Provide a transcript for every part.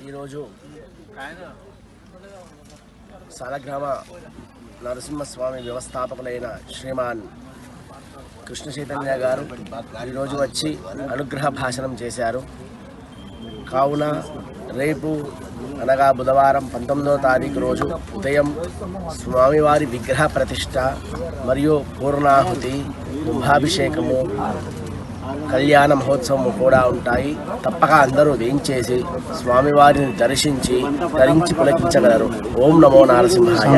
ఈరోజు సాలగ్రామ నరసింహస్వామి వ్యవస్థాపకులైన శ్రీమాన్ కృష్ణ చైతన్య గారు ఈరోజు వచ్చి అనుగ్రహ భాషణం చేశారు. కావున రేపు అనగా బుధవారం 19వ తారీఖు రోజు ఉదయం స్వామివారి విగ్రహ ప్రతిష్ట మరియు పూర్ణాహుతి, కుంభాభిషేకము, కళ్యాణ మహోత్సవం కూడా ఉంటాయి. తప్పక అందరూ వేయించేసి స్వామివారిని ధరించి పులకించగలరు. ఓం నమో నారసింహాయ.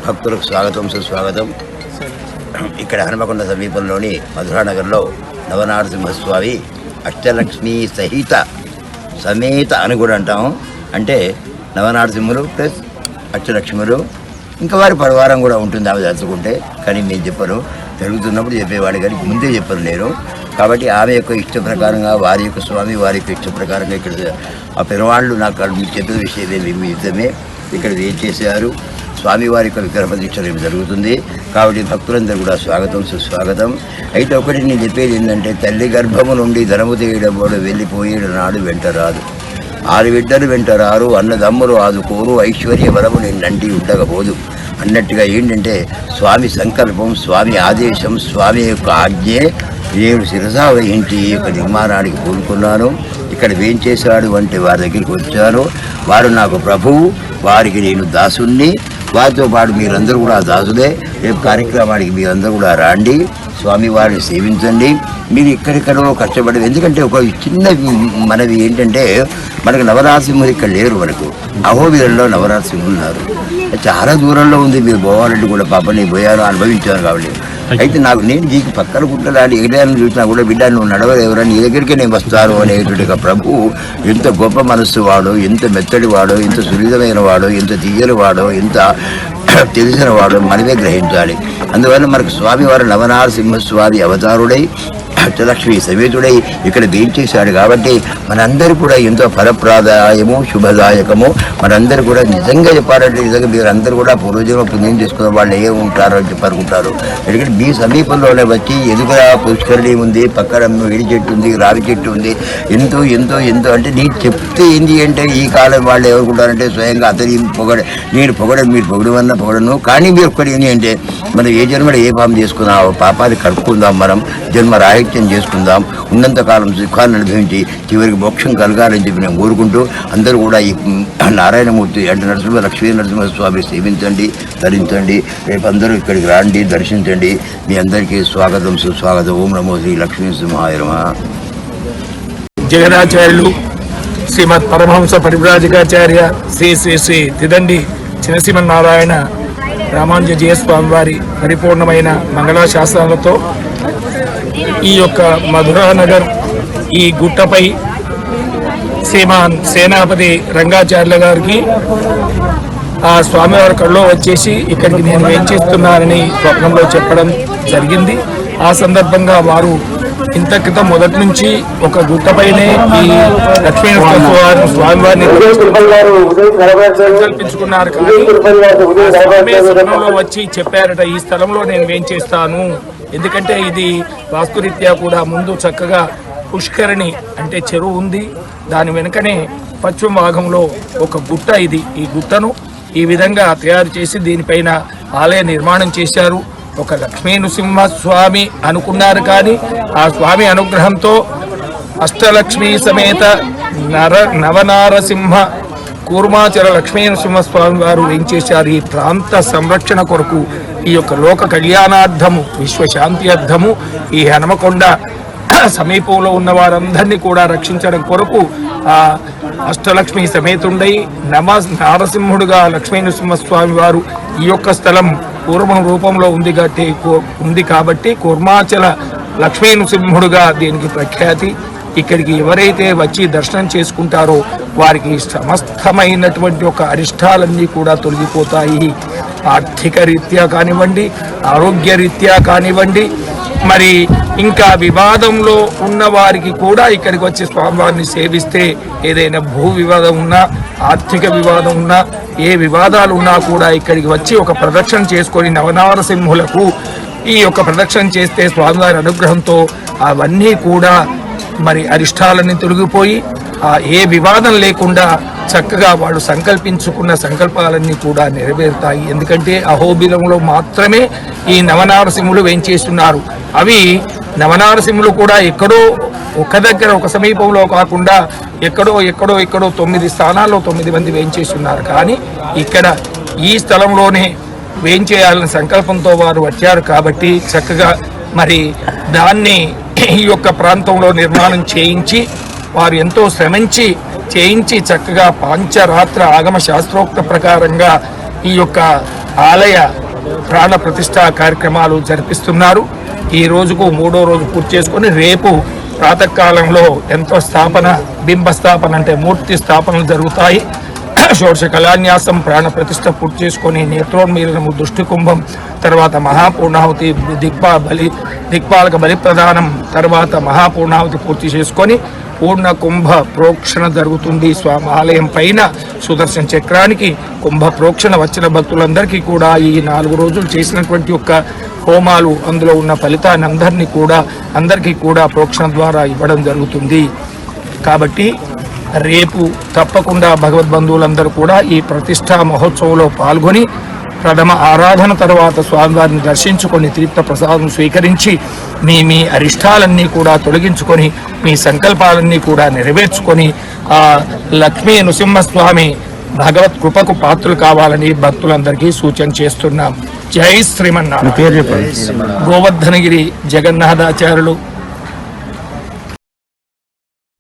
భక్తులకు స్వాగతం, సుస్వాగతం. ఇక్కడ హనుమకొండ సమీపంలోని మధురానగర్లో నవనారసింహస్వామి అష్టలక్ష్మి సమేత అని కూడా అంటాము. అంటే నవనారసింహులు ప్లస్ అష్టలక్ష్ములు, ఇంకా వారి పరివారం కూడా ఉంటుంది ఆమె తలుచుకుంటే. కానీ నేను చెప్పను, జరుగుతున్నప్పుడు చెప్పేవాడు కానీ ముందే చెప్పను నేను. కాబట్టి ఆమె యొక్క ఇష్ట ప్రకారంగా వారి యొక్క స్వామి వారి యొక్క ఇష్ట ప్రకారంగా ఇక్కడ ఆ పెరవాళ్ళు నాకు మీకు చెప్పిన విషయం నిమిత్తమే ఇక్కడ ఏం చేశారు. స్వామివారి యొక్క విగ్రహ ప్రతిష్ఠ జరుగుతుంది. కాబట్టి భక్తులందరూ కూడా స్వాగతం, సుస్వాగతం. అయితే ఒకటి నేను చెప్పేది ఏంటంటే, తల్లి గర్భము నుండి ధనము తీయడముడు వెళ్ళిపోయేడు నాడు వెంటరాదు, 6 బిడ్డలు వెంటరారు, అన్నదమ్ములు ఆదుకోరు, ఐశ్వర్య వరము నిన్నంటి ఉండకపోదు అన్నట్టుగా ఏంటంటే స్వామి సంకల్పం, స్వామి ఆదేశం, స్వామి యొక్క ఆజ్ఞే నేను శిరసా వహించి ఈ యొక్క నిర్మాణానికి కోరుకున్నాను. ఇక్కడ ఏం చేశాడు అంటే వారి దగ్గరికి వచ్చాను. వారు నాకు ప్రభువు, వారికి నేను దాసుణ్ణి. వారితో పాటు మీరందరూ కూడా దాసులే. రేపు కార్యక్రమానికి మీరందరూ కూడా రండి, స్వామివారిని సేవించండి. మీరు ఎక్కడెక్కడో కష్టపడి, ఎందుకంటే ఒక చిన్న మనవి ఏంటంటే మనకు నవరాసింహులు ఇక్కడ లేరు. మనకు అహోబిలంలో నవరాసింహులు ఉన్నారు, చాలా దూరంలో ఉంది. మీరు పోవాలంటే కూడా పాప నేను పోయాను, అనుభవించాను. కాబట్టి అయితే నేను నీకు పక్కన కుట్టలాడి ఎగడాన్ని చూసినా కూడా బిడ్డ నువ్వు నడవలేవురా, నీ దగ్గరికే నేను వస్తాను అనేటువంటి ప్రభు ఎంత గొప్ప మనస్సు వాడు, ఎంత మెత్తడి వాడు, ఎంత సున్నితమైన వాడు, ఎంత తీయని వాడు, ఎంత తెలిసిన వాడు మనమే గ్రహించాలి. అందువల్ల మనకు స్వామివారు నవనారసింహస్వామి అవతారుడై అష్టలక్ష్మి సమేతుడై ఇక్కడ చేశాడు. కాబట్టి మనందరూ కూడా ఎంతో ఫలప్రదాయము, శుభదాయకము. మనందరూ కూడా నిజంగా చెప్పాలంటే నిజంగా మీరందరూ కూడా పూర్వజన్మ పుణ్యం చేసుకున్న వాళ్ళు ఏ ఉంటారో అని చెప్పనుకుంటారు. ఎందుకంటే మీ సమీపంలోనే వచ్చి ఎదుగురా పుష్కరిణి ఉంది, పక్కన వేడి చెట్టు ఉంది, రావి చెట్టు ఉంది, ఎంతో ఎంతో ఎంతో అంటే నీకు చెప్తే ఏంటి అంటే ఈ కాలం వాళ్ళు ఏమనుకుంటారంటే స్వయంగా అతని నేను పొగడను, మీరు పొగడమన్నా పొగడను. కానీ మీరు ఒక్కటి ఏంటి అంటే మనం ఏ జన్మలో ఏ పాపం చేసుకుందాం, పాపాన్ని కడుక్కుందాం, మనం జన్మ రాహిత్యం చేసుకుందాం, ఉన్నంతకాలం సుఖాన్ని అనుభవించి చివరికి మోక్షం కలగాలని చెప్పి నేను కోరుకుంటూ అందరూ కూడా ఈ నారాయణమూర్తి అంటే లక్ష్మీ నరసింహస్వామి సేవించండి, ధరించండి. రేపు అందరూ ఇక్కడికి రండి, దర్శించండి. మీ అందరికీ స్వాగతం, సుస్వాగతం. ఓం నమో శ్రీ లక్ష్మీ సింహాయ నమః. జగదాచార్యులు శ్రీమద్ పరమహంస పరివ్రాజకాచార్య శ్రీ శ్రీ శ్రీ తిదండి చినసీమన్నారాయణ రామానుజీయ స్వామి వారి పరిపూర్ణమైన మంగళాశాసనాలతో ఈ యొక్క మధురానగర్ ఈ గుట్టపై శ్రీమాన్ సేనాపతి రంగాచార్యుల గారికి ఆ స్వామివారి కళ్ళలో వచ్చేసి ఇక్కడికి నేను వేంచేస్తున్నానని స్వప్నంలో చెప్పడం జరిగింది. ఆ సందర్భంగా వారు ఇంత క్రితం మొదటి నుంచి ఒక గుట్టపైనే ఈ లక్ష్మీనరసింహ స్వామివారిని సంకల్పించుకున్నారు. కానీ స్వప్నంలో వచ్చి చెప్పారట, ఈ స్థలంలో నేను వేంచేస్తాను. ఎందుకంటే ఇది వాస్తురీత్యా కూడా ముందు చక్కగా పుష్కరిణి అంటే చెరువు ఉంది, దాని వెనుకనే పశ్చిమ భాగంలో ఒక గుట్ట. ఈ గుట్టను ఈ విధంగా తయారు చేసి దీనిపైన ఆలయ నిర్మాణం చేశారు. ఒక లక్ష్మీ నృసింహస్వామి అనుకున్నారు, కానీ ఆ స్వామి అనుగ్రహంతో అష్టలక్ష్మీ సమేత నవనారసింహ కూర్మాచల లక్ష్మీ నృసింహస్వామి వారు ఏం చేశారు, ఈ ప్రాంత సంరక్షణ కొరకు, ఈ యొక్క లోక కళ్యాణార్థము, విశ్వశాంతి అర్థము ఈ హనుమకొండ సమీపంలో ఉన్న వారందరినీ కూడా రక్షించడం కొరకు ఆ అష్టలక్ష్మి సమేతుండై నారసింహుడుగా లక్ష్మీ నృసింహస్వామి వారు ఈ యొక్క స్థలం పూర్వం రూపంలో ఉంది కాబట్టి కూర్మాచల లక్ష్మీ నృసింహుడుగా దీనికి ప్రఖ్యాతి. ఇక్కడికి ఎవరైతే వచ్చి దర్శనం చేసుకుంటారో వారికి సమస్తమైనటువంటి ఒక అరిష్టాలన్నీ కూడా తొలగిపోతాయి. ఆర్థిక రీత్యా కానివ్వండి, ఆరోగ్య రీత్యా కానివ్వండి, మరి ఇంకా వివాదంలో ఉన్న వారికి కూడా ఇక్కడికి వచ్చి స్వామివారిని సేవిస్తే ఏదైనా భూ వివాదం ఉన్నా, ఆర్థిక వివాదం ఉన్నా, ఏ వివాదాలు ఉన్నా కూడా ఇక్కడికి వచ్చి ఒక ప్రదక్షిణ చేసుకొని నవనారసింహులకు ఈ యొక్క ప్రదక్షిణ చేస్తే స్వామివారి అనుగ్రహంతో అవన్నీ కూడా మరి అరిష్టాలన్నీ తొలగిపోయి ఏ వివాదం లేకుండా చక్కగా వాళ్ళు సంకల్పించుకున్న సంకల్పాలన్నీ కూడా నెరవేరుతాయి. ఎందుకంటే అహోబిలంలో మాత్రమే ఈ నవనారసింహులు వేంచేస్తున్నారు. అవి నవనారసింహులు కూడా ఎక్కడో ఒక దగ్గర ఒక సమీపంలో కాకుండా ఎక్కడో 9 స్థానాల్లో 9 మంది వేంచేస్తున్నారు. కానీ ఇక్కడ ఈ స్థలంలోనే వేంచేయాలనే సంకల్పంతో వారు వచ్చారు కాబట్టి చక్కగా మరి దాన్ని ఈ యొక్క ప్రాంతంలో నిర్మాణం చేయించి వారు ఎంతో శ్రమించి చేయించి చక్కగా పాంచరాత్ర ఆగమ శాస్త్రోక్త ప్రకారంగా ఈ యొక్క ఆలయ ప్రాణ ప్రతిష్ఠా కార్యక్రమాలు జరిపిస్తున్నారు. ఈ రోజుకు 3వ రోజు పూర్తి చేసుకొని రేపు ప్రాతకాలంలో ఎంతో స్థాపన, బింబ స్థాపన అంటే మూర్తి స్థాపనలు జరుగుతాయి. షోడశ కళాన్యాసం ప్రాణ ప్రతిష్ఠ పూర్తి చేసుకొని నేత్రోన్మీలనము, దుష్టి కుంభం, తర్వాత మహాపూర్ణాహుతి, దిక్పాలక బలి ప్రదానం, తర్వాత మహాపూర్ణాహుతి పూర్తి చేసుకొని పూర్ణ కుంభ ప్రోక్షణ జరుగుతుంది. స్వామి ఆలయం పైన సుదర్శన చక్రానికి కుంభ ప్రోక్షణ వచ్చిన భక్తులందరికీ కూడా ఈ 4 రోజులు చేసినటువంటి యొక్క హోమాలు అందులో ఉన్న ఫలితాన్ని అందరికీ కూడా ప్రోక్షణ ద్వారా ఇవ్వడం జరుగుతుంది. కాబట్టి రేపు తప్పకుండా భగవద్బంధువులందరూ కూడా ఈ ప్రతిష్టా మహోత్సవంలో పాల్గొని ప్రథమ ఆరాధన తర్వాత స్వామివారిని దర్శించుకొని తీర్థ ప్రసాదం స్వీకరించి మీ అరిష్టాలన్నీ కూడా తొలగించుకొని మీ సంకల్పాలన్నీ కూడా నెరవేర్చుకొని ఆ లక్ష్మీ నృసింహస్వామి భగవత్ కృపకు పాత్రలు కావాలని భక్తులందరికీ సూచన చేస్తున్నాం. జై శ్రీమన్నారాయణ. గోవర్ధనగిరి జగన్నాథాచార్యులు